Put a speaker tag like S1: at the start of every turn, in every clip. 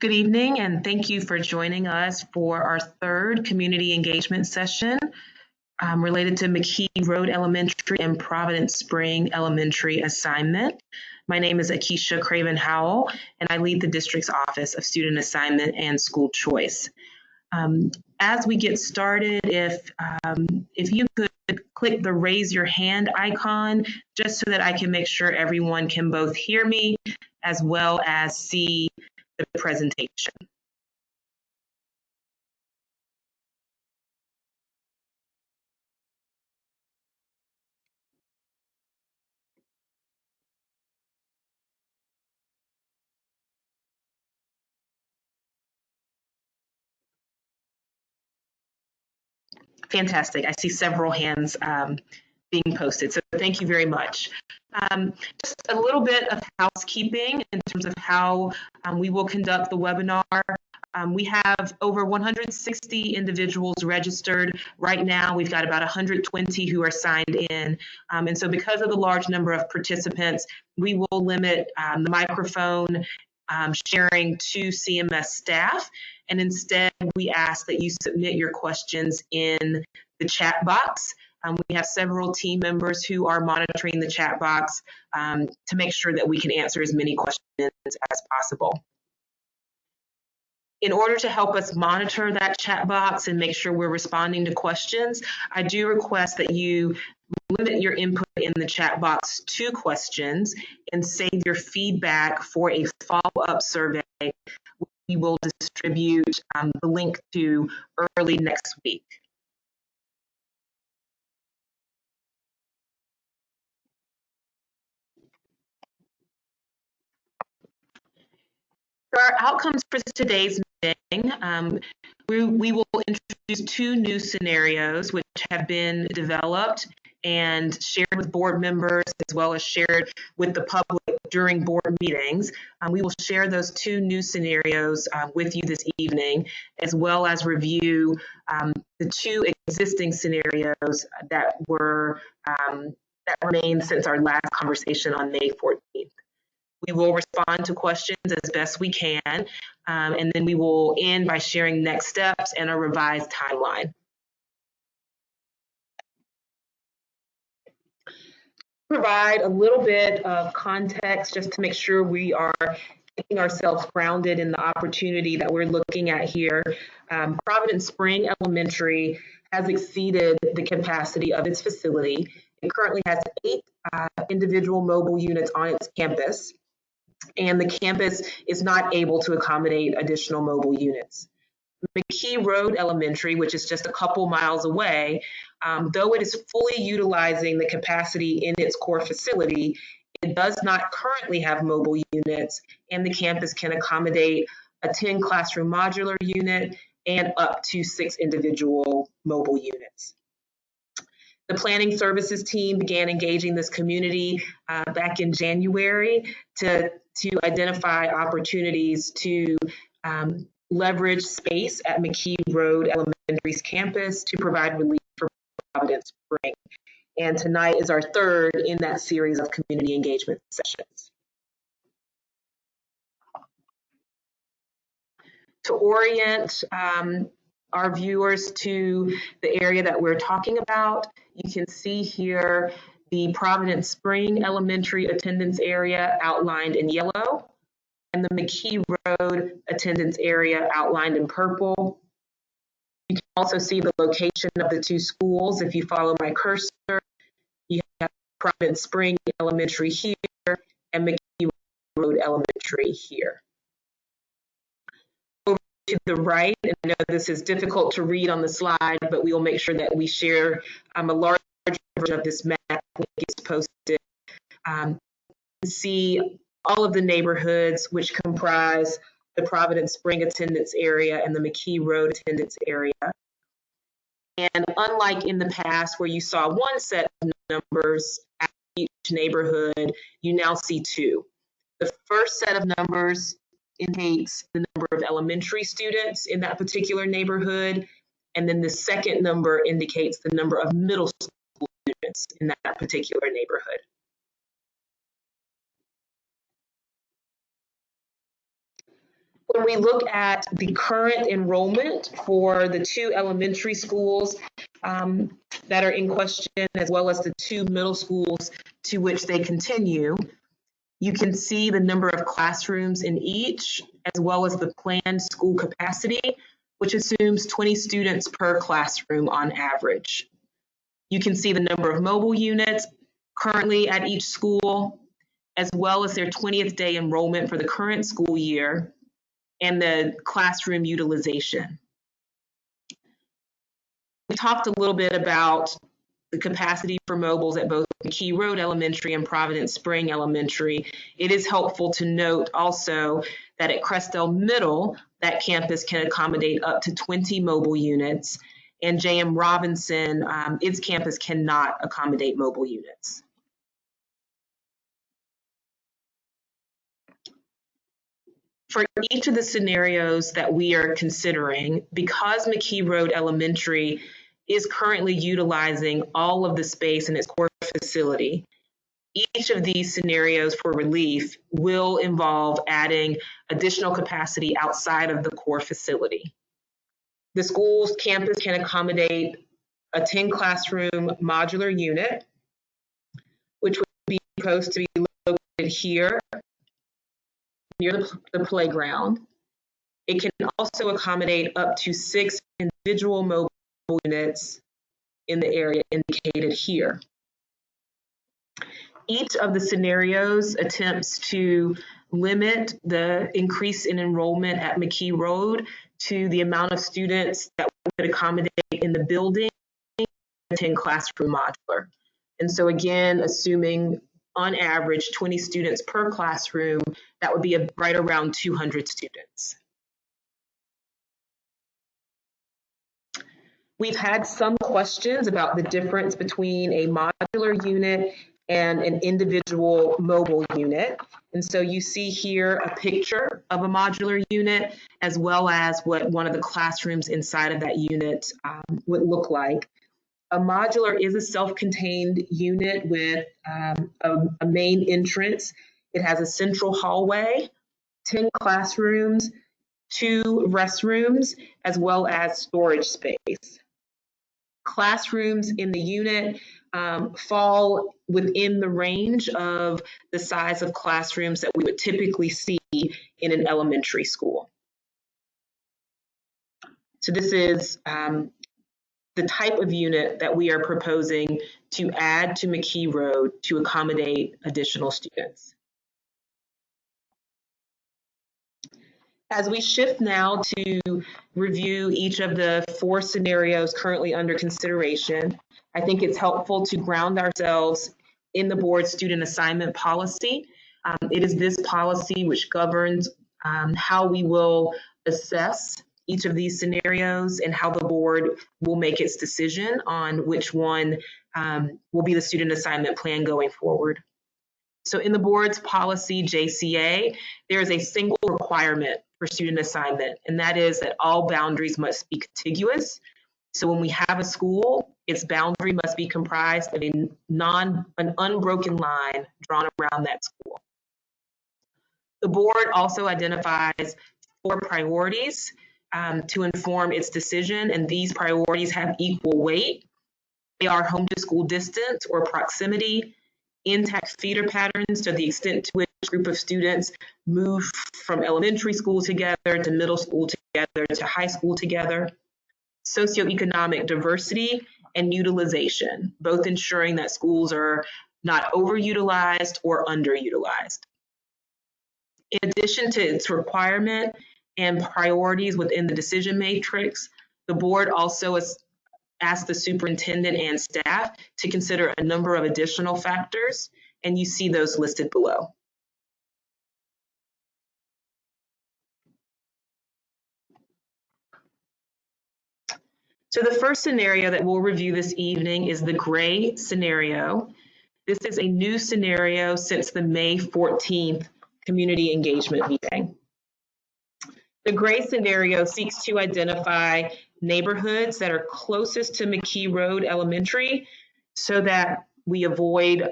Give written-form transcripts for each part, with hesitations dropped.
S1: Good evening, and thank you for joining us for our third community engagement session related to McKee Road Elementary and Providence Spring Elementary assignment. My name is Akeisha Craven Howell, and I lead the district's Office of Student Assignment and School Choice. As we get started, if you could click the raise your hand icon, just so that I can make sure everyone can both hear me as well as see the presentation. Fantastic. I see several hands being posted, so thank you very much. Just a little bit of housekeeping in terms of how we will conduct the webinar. We have over 160 individuals registered. Right now, we've got about 120 who are signed in. And so because of the large number of participants, we will limit the microphone sharing to CMS staff. And instead, we ask that you submit your questions in the chat box. We have several team members who are monitoring the chat box to make sure that we can answer as many questions as possible. In order to help us monitor that chat box and make sure we're responding to questions, I do request that you limit your input in the chat box to questions and save your feedback for a follow-up survey we will distribute the link to early next week. For our outcomes for today's meeting, we will introduce two new scenarios which have been developed and shared with board members as well as shared with the public during board meetings. We will share those two new scenarios with you this evening, as well as review the two existing scenarios that remain since our last conversation on May 14th. We will respond to questions as best we can, and then we will end by sharing next steps and a revised timeline. Provide a little bit of context just to make sure we are keeping ourselves grounded in the opportunity that we're looking at here. Providence Spring Elementary has exceeded the capacity of its facility. It currently has 8 individual mobile units on its campus, and the campus is not able to accommodate additional mobile units. McKee Road Elementary, which is just a couple miles away, though it is fully utilizing the capacity in its core facility, it does not currently have mobile units, and the campus can accommodate a 10 classroom modular unit and up to 6 individual mobile units. The planning services team began engaging this community back in January to identify opportunities to leverage space at McKee Road Elementary's campus to provide relief for Providence Spring. And tonight is our third in that series of community engagement sessions. To orient our viewers to the area that we're talking about, you can see here the Providence Spring Elementary attendance area outlined in yellow, and the McKee Road attendance area outlined in purple. You can also see the location of the two schools. If you follow my cursor, you have Providence Spring Elementary here and McKee Road Elementary here. Over to the right, and I know this is difficult to read on the slide, but we will make sure that we share a large version of this map when it gets posted. See all of the neighborhoods which comprise the Providence Spring attendance area and the McKee Road attendance area. And unlike in the past where you saw one set of numbers at each neighborhood, you now see 2. The first set of numbers indicates the number of elementary students in that particular neighborhood, and then the second number indicates the number of middle school students in that particular neighborhood. When we look at the current enrollment for the 2 elementary schools that are in question, as well as the 2 middle schools to which they continue, you can see the number of classrooms in each, as well as the planned school capacity, which assumes 20 students per classroom on average. You can see the number of mobile units currently at each school, as well as their 20th day enrollment for the current school year, and the classroom utilization. We talked a little bit about the capacity for mobiles at both McKee Road Elementary and Providence Spring Elementary. It is helpful to note also that at Crestdale Middle, that campus can accommodate up to 20 mobile units, and J.M. Robinson, its campus cannot accommodate mobile units. For each of the scenarios that we are considering, because McKee Road Elementary is currently utilizing all of the space in its core facility, each of these scenarios for relief will involve adding additional capacity outside of the core facility. The school's campus can accommodate a 10 classroom modular unit, which would be supposed to be located here near the playground. It can also accommodate up to 6 individual mobile units in the area indicated here. Each of the scenarios attempts to limit the increase in enrollment at McKee Road to the amount of students that we could accommodate in the building, 10 classroom modular. And so again, assuming on average 20 students per classroom, that would be right around 200 students. We've had some questions about the difference between a modular unit and an individual mobile unit. And so you see here a picture of a modular unit, as well as what one of the classrooms inside of that unit would look like. A modular is a self-contained unit with a main entrance. It has a central hallway, 10 classrooms, 2 restrooms, as well as storage space. Classrooms in the unit fall within the range of the size of classrooms that we would typically see in an elementary school. So this is the type of unit that we are proposing to add to McKee Road to accommodate additional students. As we shift now to review each of the 4 scenarios currently under consideration, I think it's helpful to ground ourselves in the board's student assignment policy. It is this policy which governs how we will assess each of these scenarios and how the board will make its decision on which one will be the student assignment plan going forward. So in the board's policy, JCA, there is a single requirement for student assignment, and that is that all boundaries must be contiguous. So when we have a school, its boundary must be comprised of an unbroken line drawn around that school. The board also identifies 4 priorities to inform its decision, and these priorities have equal weight. They are home to school distance or proximity, intact feeder patterns to the extent to which a group of students move from elementary school together to middle school together to high school together, socioeconomic diversity and utilization, both ensuring that schools are not overutilized or underutilized. In addition to its requirement and priorities within the decision matrix, the board also ask the superintendent and staff to consider a number of additional factors, and you see those listed below. So the first scenario that we'll review this evening is the gray scenario. This is a new scenario since the May 14th community engagement meeting. The gray scenario seeks to identify neighborhoods that are closest to McKee Road Elementary so that we avoid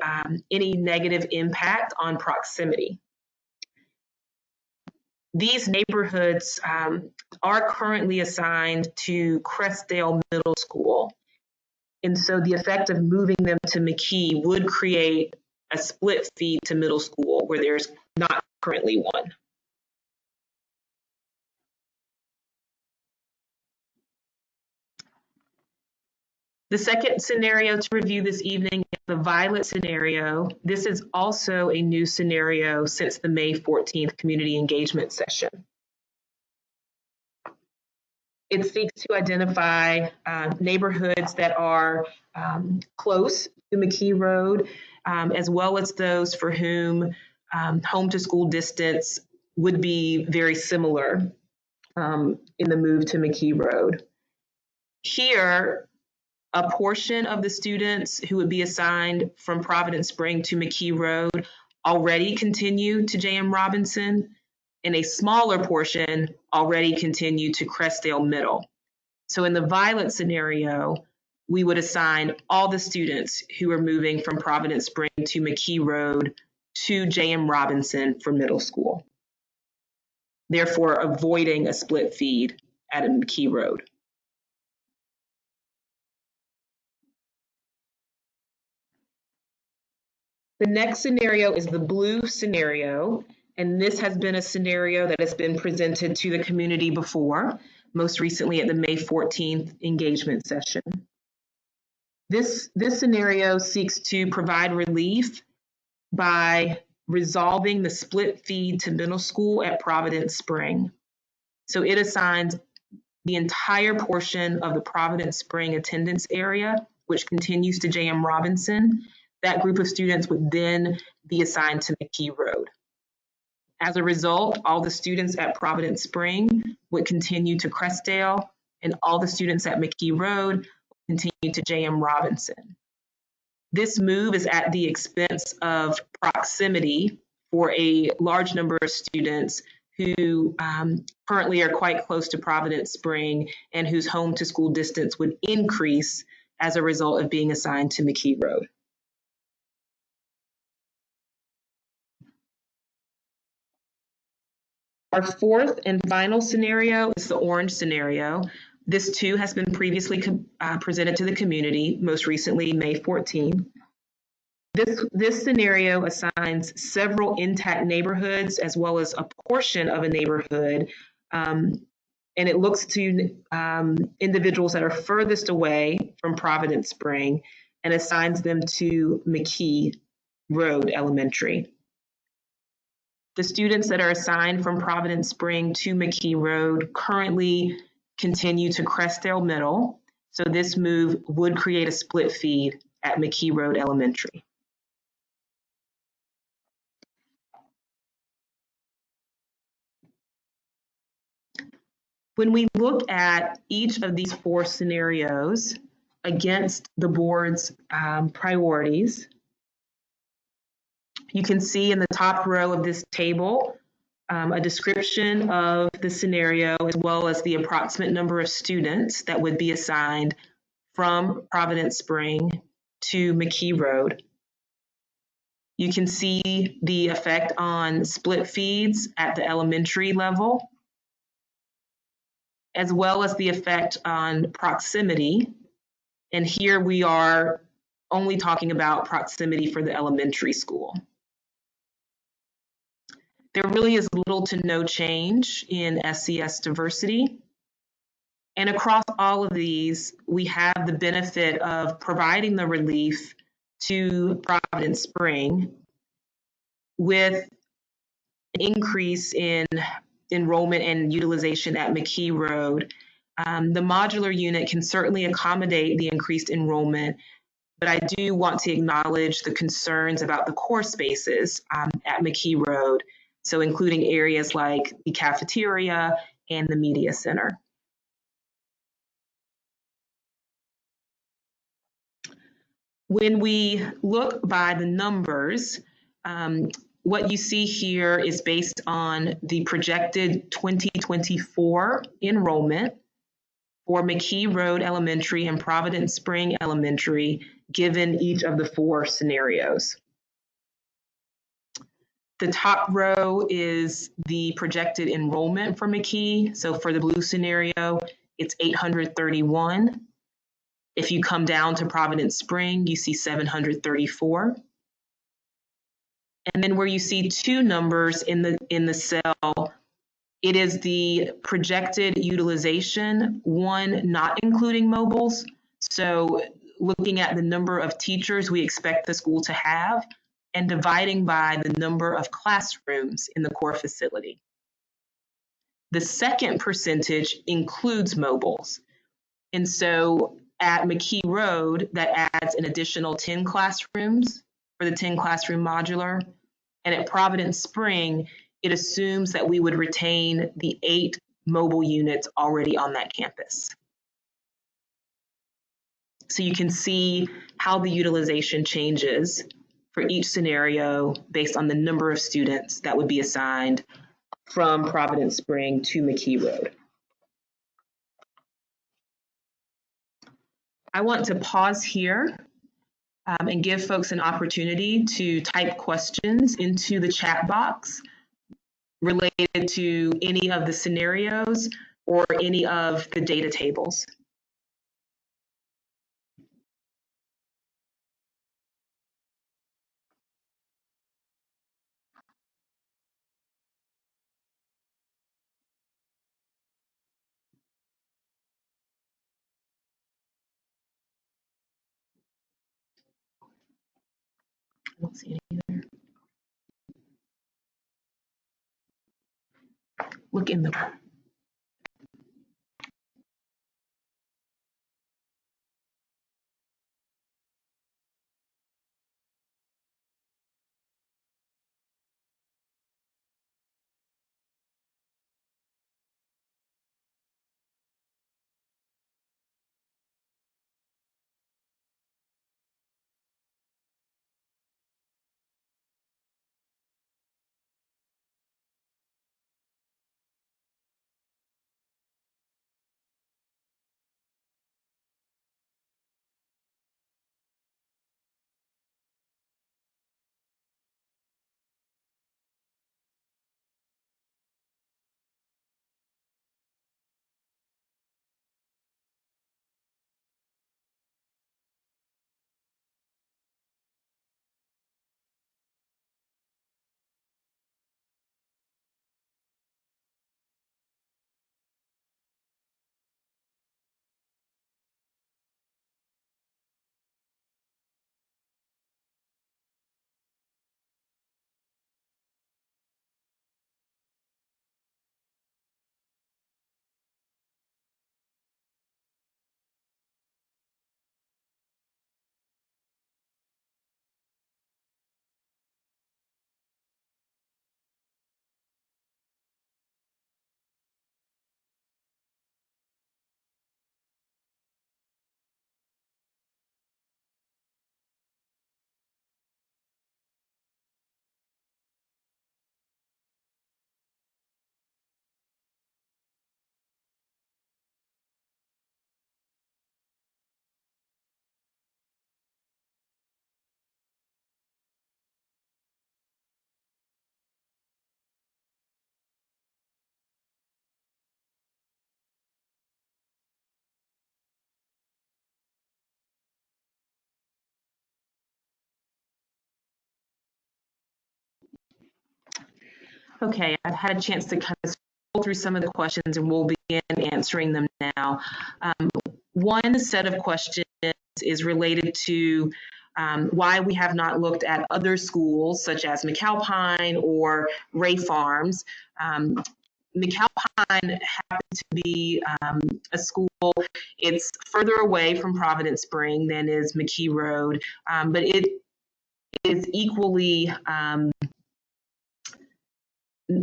S1: any negative impact on proximity. These neighborhoods are currently assigned to Crestdale Middle School. And so the effect of moving them to McKee would create a split feed to middle school where there's not currently one. The second scenario to review this evening is the violet scenario. This is also a new scenario since the May 14th community engagement session. It seeks to identify neighborhoods that are close to McKee Road, as well as those for whom home to school distance would be very similar in the move to McKee Road. Here, a portion of the students who would be assigned from Providence Spring to McKee Road already continue to J.M. Robinson, and a smaller portion already continue to Crestdale Middle. So in the violet scenario, we would assign all the students who are moving from Providence Spring to McKee Road to J.M. Robinson for middle school, therefore avoiding a split feed at a McKee Road. The next scenario is the blue scenario, and this has been a scenario that has been presented to the community before, most recently at the May 14th engagement session. This scenario seeks to provide relief by resolving the split feed to middle school at Providence Spring. So it assigns the entire portion of the Providence Spring attendance area, which continues to J.M. Robinson. That group of students would then be assigned to McKee Road. As a result, all the students at Providence Spring would continue to Crestdale, and all the students at McKee Road would continue to J.M. Robinson. This move is at the expense of proximity for a large number of students who currently are quite close to Providence Spring and whose home to school distance would increase as a result of being assigned to McKee Road. Our fourth and final scenario is the orange scenario. This too has been previously presented to the community, most recently May 14. This scenario assigns several intact neighborhoods as well as a portion of a neighborhood, and it looks to individuals that are furthest away from Providence Spring and assigns them to McKee Road Elementary. The students that are assigned from Providence Spring to McKee Road currently continue to Crestdale Middle, so this move would create a split feed at McKee Road Elementary. When we look at each of these four scenarios against the board's priorities, you can see in the top row of this table a description of the scenario as well as the approximate number of students that would be assigned from Providence Spring to McKee Road. You can see the effect on split feeds at the elementary level, as well as the effect on proximity. And here we are only talking about proximity for the elementary school. There really is little to no change in SES diversity. And across all of these, we have the benefit of providing the relief to Providence Spring with an increase in enrollment and utilization at McKee Road. The modular unit can certainly accommodate the increased enrollment, but I do want to acknowledge the concerns about the core spaces at McKee Road, so including areas like the cafeteria and the media center. When we look by the numbers, what you see here is based on the projected 2024 enrollment for McKee Road Elementary and Providence Spring Elementary, given each of the four scenarios. The top row is the projected enrollment for McKee. So for the blue scenario, it's 831. If you come down to Providence Spring, you see 734. And then where you see two numbers in the cell, it is the projected utilization, one not including mobiles. So looking at the number of teachers we expect the school to have and dividing by the number of classrooms in the core facility. The second percentage includes mobiles. And so at McKee Road, that adds an additional 10 classrooms for the 10 classroom modular. And at Providence Spring, it assumes that we would retain the 8 mobile units already on that campus. So you can see how the utilization changes for each scenario based on the number of students that would be assigned from Providence Spring to McKee Road. I want to pause here and give folks an opportunity to type questions into the chat box related to any of the scenarios or any of the data tables. I don't see any there. Look in the Okay, I've had a chance to kind of scroll through some of the questions and we'll begin answering them now. One set of questions is related to why we have not looked at other schools such as McAlpine or Ray Farms. McAlpine happens to be a school, it's further away from Providence Spring than is McKee Road, but it is equally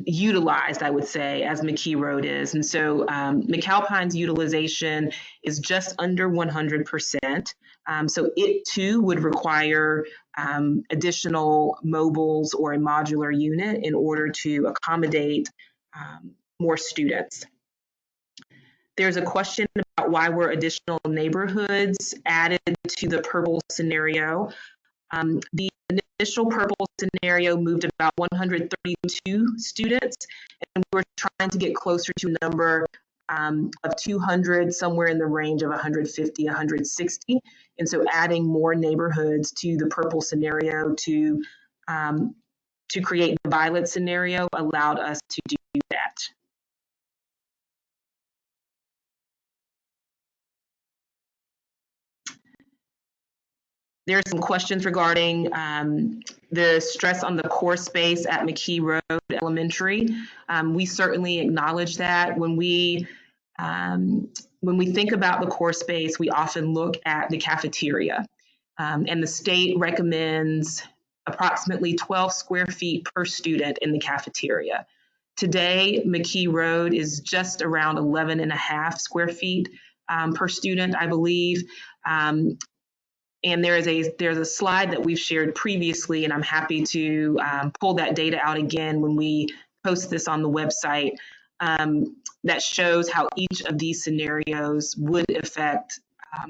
S1: utilized, I would say, as McKee Road is. And so McAlpine's utilization is just under 100%. So it too would require additional mobiles or a modular unit in order to accommodate more students. There's a question about why were additional neighborhoods added to the purple scenario. The initial purple scenario moved about 132 students, and we were trying to get closer to a number of 200, somewhere in the range of 150, 160. And so adding more neighborhoods to the purple scenario to create the violet scenario allowed us to do that. There are some questions regarding the stress on the core space at McKee Road Elementary. We certainly acknowledge that. When we think about the core space, we often look at the cafeteria. And the state recommends approximately 12 square feet per student in the cafeteria. Today, McKee Road is just around 11 and a half square feet per student, I believe. And there's a slide that we've shared previously, and I'm happy to pull that data out again when we post this on the website, that shows how each of these scenarios would affect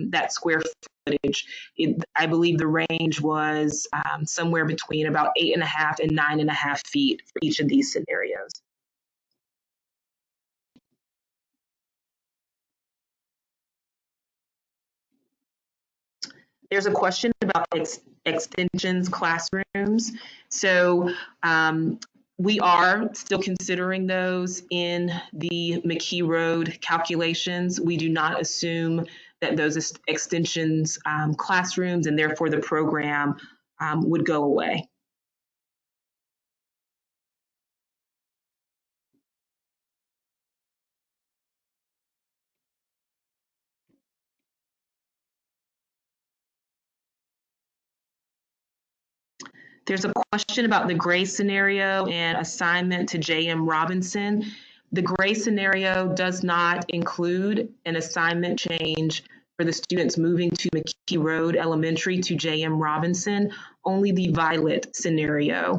S1: that square footage. I believe the range was somewhere between about 8.5 and 9.5 feet for each of these scenarios. There's a question about extensions classrooms. So we are still considering those in the McKee Road calculations. We do not assume that those extensions classrooms and therefore the program would go away. There's a question about the gray scenario and assignment to J.M. Robinson. The gray scenario does not include an assignment change for the students moving to McKee Road Elementary to J.M. Robinson. Only the violet scenario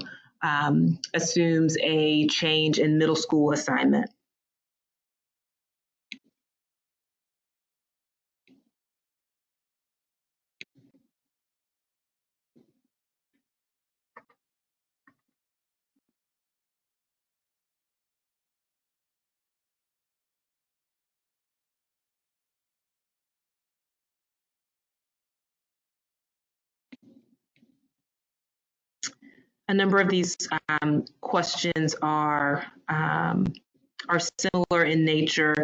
S1: assumes a change in middle school assignment. A number of these questions are similar in nature.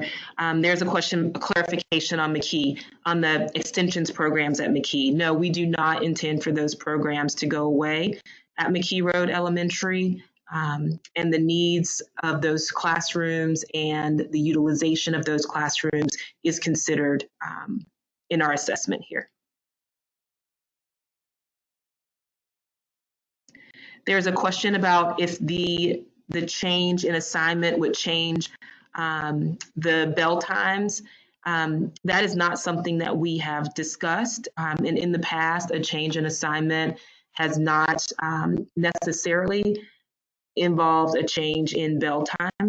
S1: There's a clarification on McKee, on the extensions programs at McKee. No, we do not intend for those programs to go away at McKee Road Elementary. And the needs of those classrooms and the utilization of those classrooms is considered in our assessment here. There's a question about if the change in assignment would change the bell times. That is not something that we have discussed. And in the past, a change in assignment has not necessarily involved a change in bell time.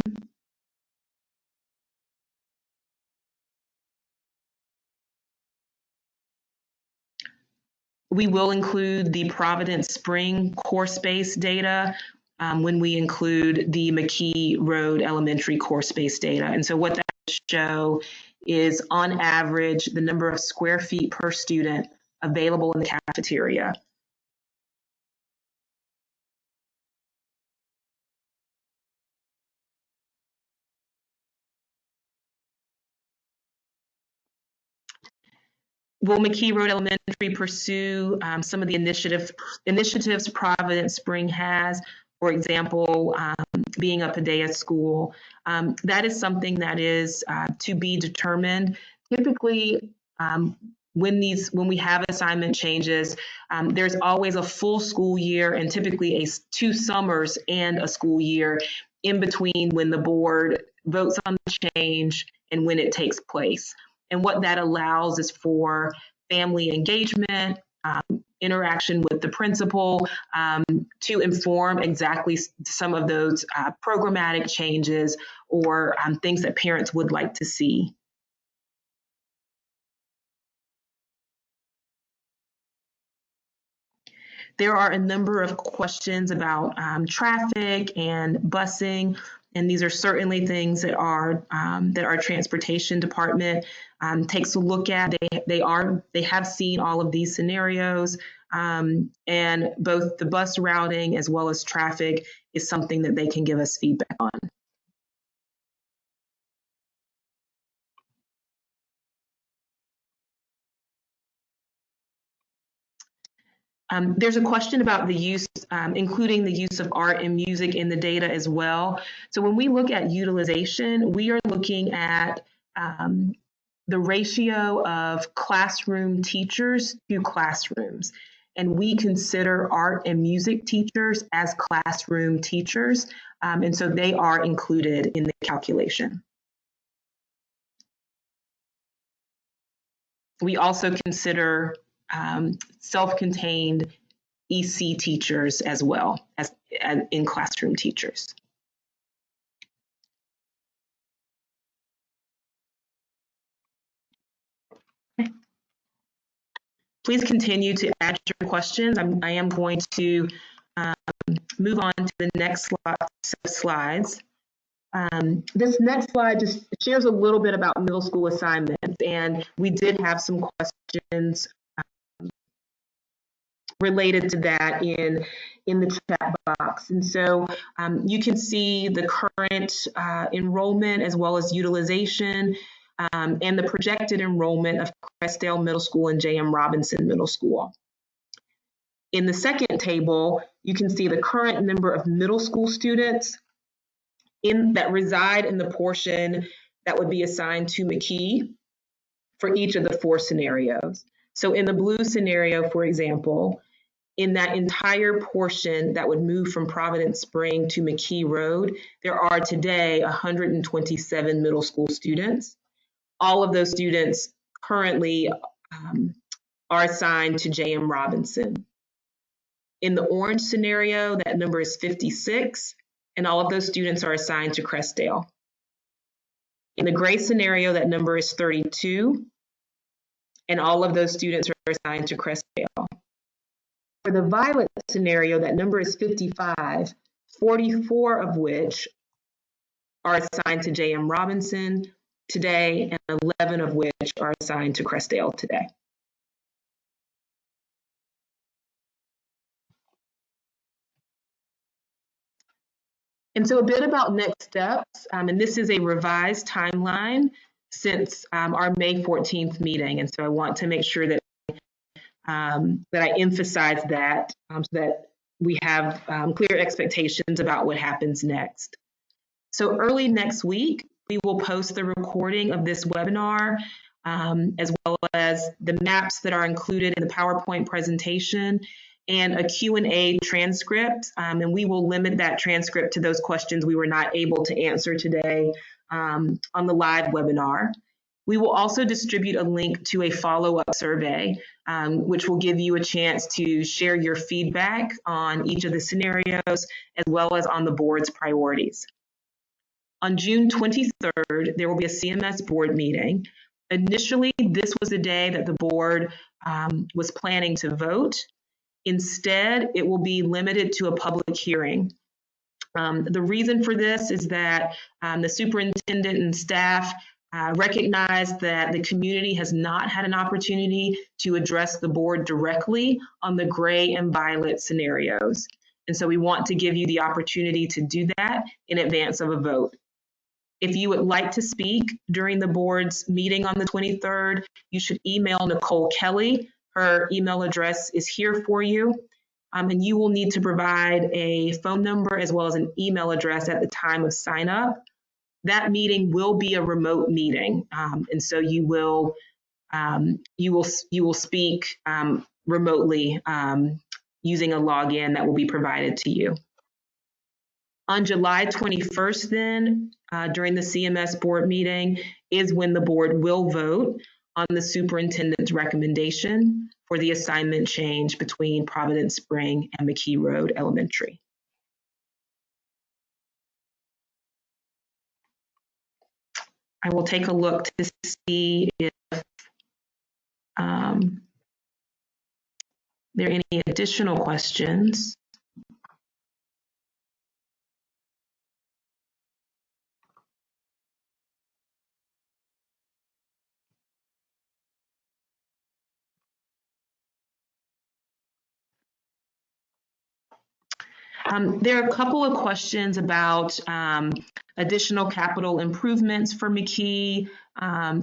S1: We will include the Providence Spring core space data when we include the McKee Road Elementary core space data. And so what that will show is, on average, the number of square feet per student available in the cafeteria. Will McKee Road Elementary pursue some of the initiatives Providence Spring has? For example, being up a day at school. That is something that is to be determined. Typically, when we have assignment changes, there's always a full school year and typically 2 summers and a school year in between when the board votes on the change and when it takes place. And what that allows is for family engagement, interaction with the principal, to inform exactly some of those programmatic changes or things that parents would like to see. There are a number of questions about traffic and busing, and these are certainly things that our transportation department takes a look at. They have seen all of these scenarios, and both the bus routing as well as traffic is something that they can give us feedback on. There's a question about the use, including the use of art and music in the data as well. So when we look at utilization, we are looking at the ratio of classroom teachers to classrooms. And we consider art and music teachers as classroom teachers. And so they are included in the calculation. We also consider self-contained EC teachers as well as in classroom teachers. Please continue to add your questions. I am going to move on to the next set of slides. This next slide just shares a little bit about middle school assignments, and we did have some questions related to that in the chat box. And so you can see the current enrollment as well as utilization and the projected enrollment of Crestdale Middle School and J.M. Robinson Middle School. In the second table, you can see the current number of middle school students that reside in the portion that would be assigned to McKee for each of the 4 scenarios. So in the blue scenario, for example, in that entire portion that would move from Providence Spring to McKee Road, there are today 127 middle school students. All of those students currently are assigned to J.M. Robinson. In the orange scenario, that number is 56, and all of those students are assigned to Crestdale. In the gray scenario, that number is 32, and all of those students are assigned to Crestdale. For the violet scenario, that number is 55, 44 of which are assigned to J.M. Robinson today, and 11 of which are assigned to Crestdale today. And so a bit about next steps, and this is a revised timeline since our May 14th meeting. And so I want to make sure that I emphasize that so that we have clear expectations about what happens next. So early next week, we will post the recording of this webinar, as well as the maps that are included in the PowerPoint presentation and a Q&A transcript. And we will limit that transcript to those questions we were not able to answer today on the live webinar. We will also distribute a link to a follow-up survey, which will give you a chance to share your feedback on each of the scenarios, as well as on the board's priorities. On June 23rd, there will be a CMS board meeting. Initially, this was the day that the board was planning to vote. Instead, it will be limited to a public hearing. The reason for this is that the superintendent and staff recognize that the community has not had an opportunity to address the board directly on the gray and violet scenarios. And so we want to give you the opportunity to do that in advance of a vote. If you would like to speak during the board's meeting on the 23rd, you should email Nicole Kelly. Her email address is here for you. And you will need to provide a phone number as well as an email address at the time of sign up. That meeting will be a remote meeting. And so you will speak remotely using a login that will be provided to you. On July 21st, then, during the CMS board meeting, is when the board will vote on the superintendent's recommendation for the assignment change between Providence Spring and McKee Road Elementary. I will take a look to see if there any additional questions? There are a couple of questions about additional capital improvements for McKee,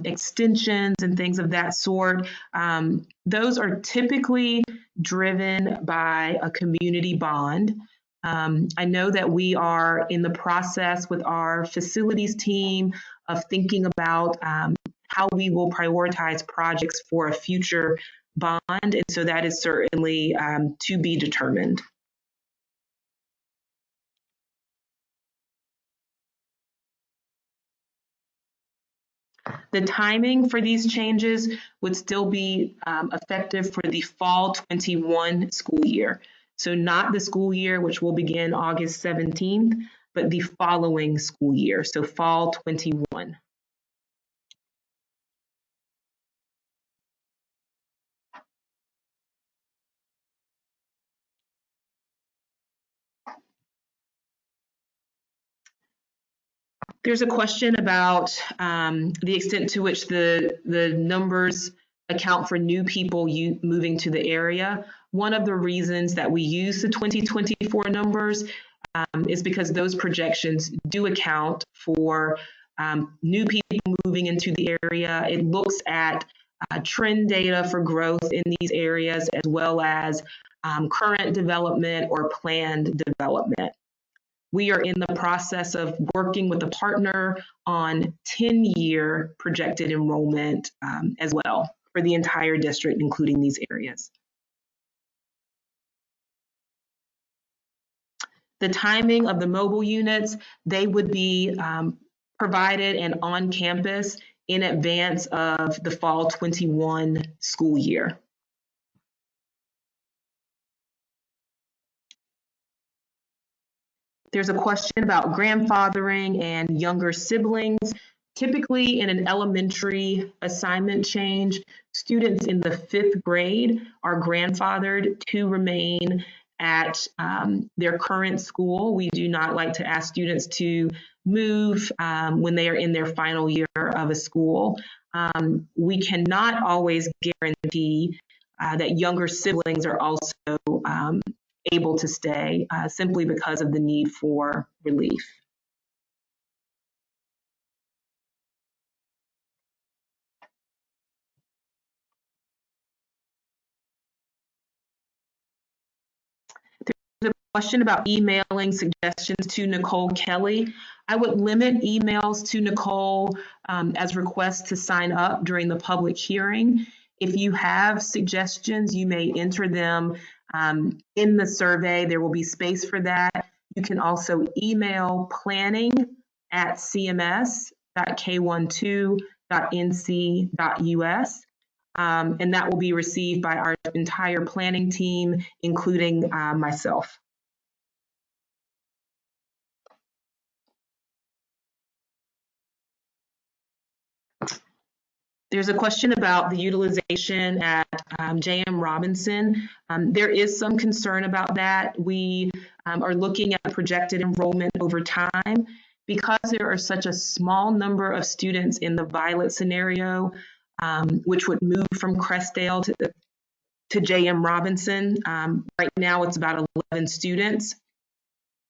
S1: extensions and things of that sort. Those are typically driven by a community bond. I know that we are in the process with our facilities team of thinking about how we will prioritize projects for a future bond, and so that is certainly to be determined. The timing for these changes would still be effective for the fall 21 school year. So not the school year, which will begin August 17th, but the following school year, so fall 21. There's a question about the extent to which the numbers account for new people moving to the area. One of the reasons that we use the 2024 numbers is because those projections do account for new people moving into the area. It looks at trend data for growth in these areas as well as current development or planned development. We are in the process of working with a partner on 10-year projected enrollment as well for the entire district, including these areas. The timing of the mobile units, they would be provided and on campus in advance of the fall 21 school year. There's a question about grandfathering and younger siblings. Typically in an elementary assignment change, students in the 5th grade are grandfathered to remain at their current school. We do not like to ask students to move when they are in their final year of a school. We cannot always guarantee that younger siblings are also able to stay simply because of the need for relief. There's a question about emailing suggestions to Nicole Kelly. I would limit emails to Nicole as requests to sign up during the public hearing. If you have suggestions, you may enter them in the survey. There will be space for that. You can also email planning@cms.k12.nc.us. And that will be received by our entire planning team, including myself. There's a question about the utilization at J.M. Robinson. There is some concern about that. We are looking at projected enrollment over time. Because there are such a small number of students in the Violet scenario, which would move from Crestdale to J.M. Robinson. Right now it's about 11 students.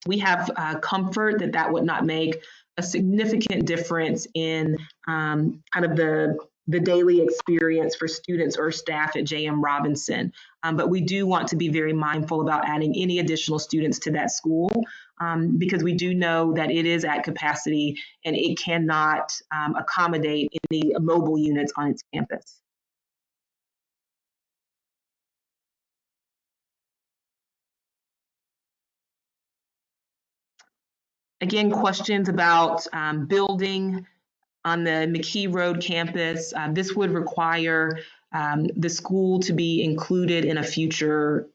S1: We have comfort that that would not make a significant difference in kind of the daily experience for students or staff at J.M. Robinson. But we do want to be very mindful about adding any additional students to that school because we do know that it is at capacity and it cannot accommodate any mobile units on its campus. Again, questions about building on the McKee Road campus. This would require the school to be included in a future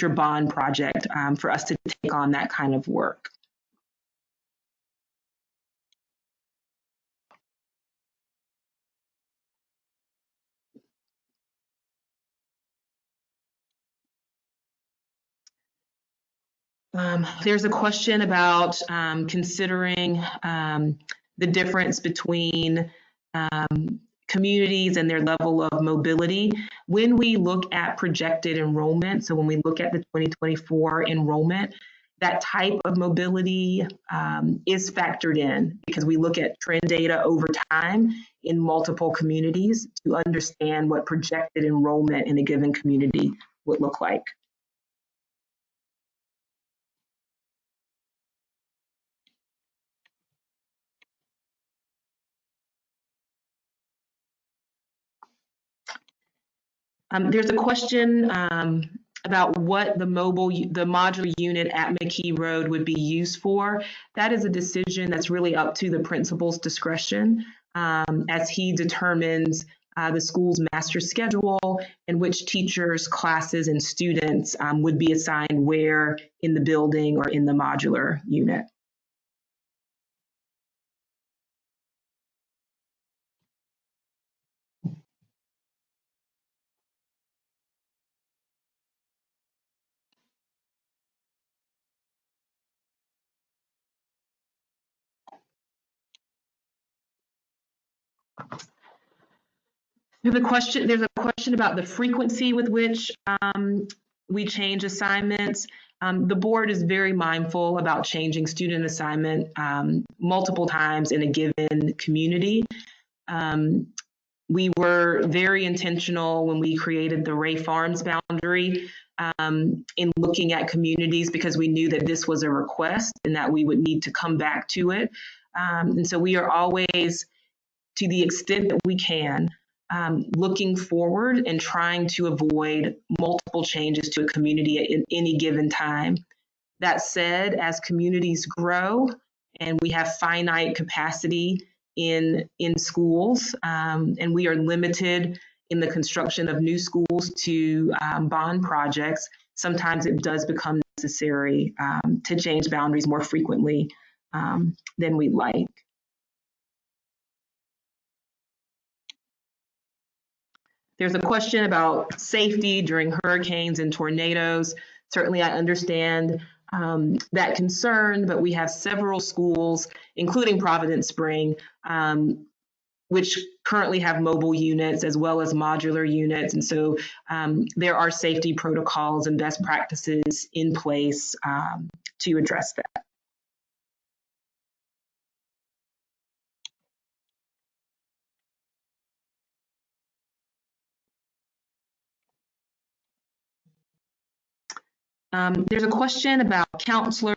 S1: bond project for us to take on that kind of work. There's a question about considering the difference between communities and their level of mobility. When we look at projected enrollment, so when we look at the 2024 enrollment, that type of mobility is factored in because we look at trend data over time in multiple communities to understand what projected enrollment in a given community would look like. There's a question about what the modular unit at McKee Road would be used for. That is a decision that's really up to the principal's discretion as he determines the school's master schedule and which teachers, classes, and students would be assigned where in the building or in the modular unit. There's a question about the frequency with which we change assignments. The board is very mindful about changing student assignment multiple times in a given community. We were very intentional when we created the Ray Farms boundary in looking at communities because we knew that this was a request and that we would need to come back to it. And so we are always, to the extent that we can, looking forward and trying to avoid multiple changes to a community at any given time. That said, as communities grow and we have finite capacity in schools, and we are limited in the construction of new schools to bond projects, sometimes it does become necessary to change boundaries more frequently than we'd like. There's a question about safety during hurricanes and tornadoes. Certainly, I understand that concern, but we have several schools, including Providence Spring, which currently have mobile units as well as modular units. And so there are safety protocols and best practices in place to address that. There's a question about counselors,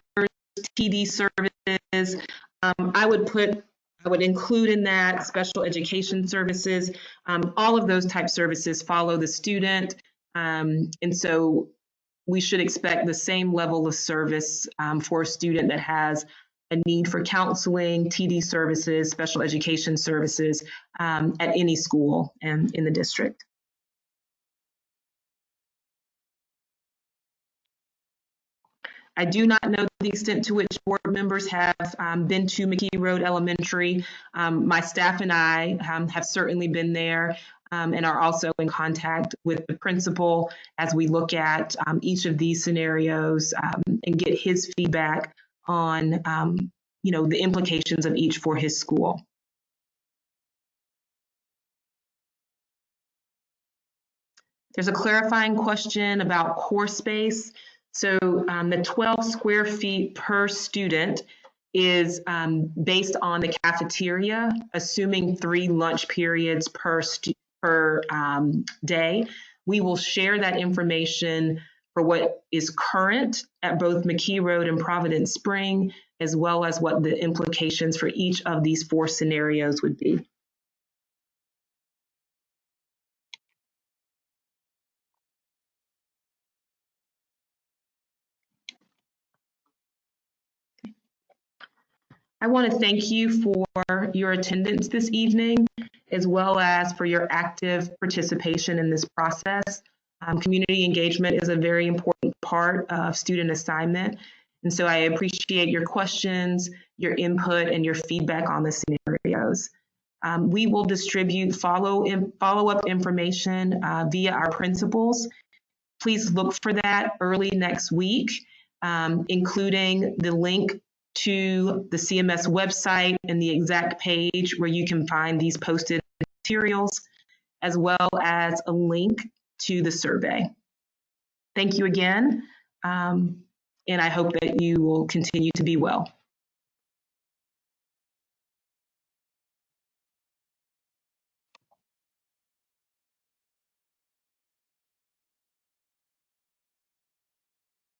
S1: TD services. I would include in that special education services. All of those type services follow the student. And so we should expect the same level of service for a student that has a need for counseling, TD services, special education services at any school and in the district. I do not know the extent to which board members have been to McKee Road Elementary. My staff and I have certainly been there and are also in contact with the principal as we look at each of these scenarios and get his feedback on the implications of each for his school. There's a clarifying question about core space. So the 12 square feet per student is based on the cafeteria, assuming 3 lunch periods per day. We will share that information for what is current at both McKee Road and Providence Spring, as well as what the implications for each of these 4 scenarios would be. I want to thank you for your attendance this evening, as well as for your active participation in this process. Community engagement is a very important part of student assignment. And so I appreciate your questions, your input, and your feedback on the scenarios. We will distribute follow-up information via our principals. Please look for that early next week. including the link to the CMS website and the exact page where you can find these posted materials, as well as a link to the survey. Thank you again, and I hope that you will continue to be well.